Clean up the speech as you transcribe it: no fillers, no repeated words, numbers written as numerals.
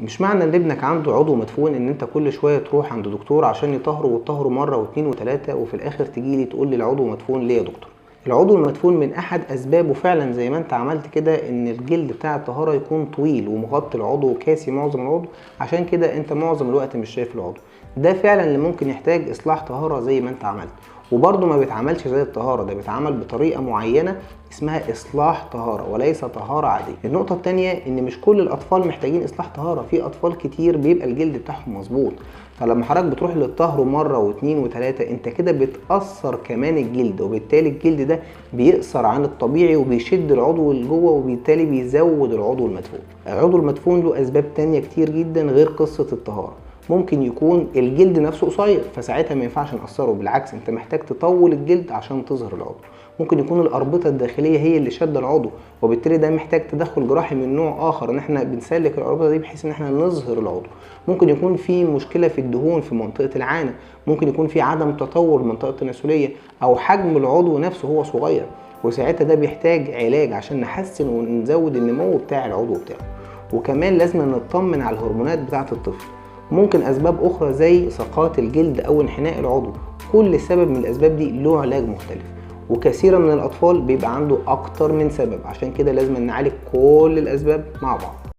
مش معنى ان ابنك عنده عضو مدفون ان انت كل شويه تروح عند دكتور عشان يطهره وتطهره مره واثنين وثلاثه وفي الاخر تجي لي تقول لي العضو مدفون ليه يا دكتور. العضو المدفون من احد اسبابه فعلا زي ما انت عملت كده ان الجلد بتاع الطهاره يكون طويل ومغطي العضو وكاسي معظم العضو، عشان كده انت معظم الوقت مش شايف العضو ده. فعلا اللي ممكن يحتاج اصلاح طهاره زي ما انت عملت، وبرده ما بيتعملش زي الطهاره، ده بيتعمل بطريقه معينه اسمها اصلاح طهاره وليس طهاره عاديه. النقطه الثانيه ان مش كل الاطفال محتاجين اصلاح طهاره، في اطفال كتير بيبقى الجلد بتاعهم مظبوط، فلما حضرتك بتروح للطهر مره واثنين وثلاثه انت كده بتاثر كمان الجلد، وبالتالي الجلد ده بيقصر عن الطبيعي وبيشد العضو اللي جوه وبالتالي بيزود العضو المدفون. العضو المدفون له اسباب تانية كتير جدا غير قصه الطهاره. ممكن يكون الجلد نفسه قصير فساعتها ما ينفعش نقصره، بالعكس انت محتاج تطول الجلد عشان تظهر العضو. ممكن يكون الاربطه الداخليه هي اللي شاده العضو وبالتالي ده محتاج تدخل جراحي من نوع اخر ان احنا بنسلك الاربطه دي بحيث ان احنا نظهر العضو. ممكن يكون في مشكله في الدهون في منطقه العانه، ممكن يكون في عدم تطور المنطقه التناسليه او حجم العضو نفسه هو صغير، وساعتها ده بيحتاج علاج عشان نحسن ونزود النمو بتاع العضو بتاعه. وكمان لازم نطمن على الهرمونات بتاعه الطفل. ممكن اسباب اخرى زي سقاط الجلد او انحناء العضو، كل سبب من الاسباب دي له علاج مختلف، وكثيرا من الاطفال بيبقى عنده اكتر من سبب، عشان كده لازم نعالج كل الاسباب مع بعض.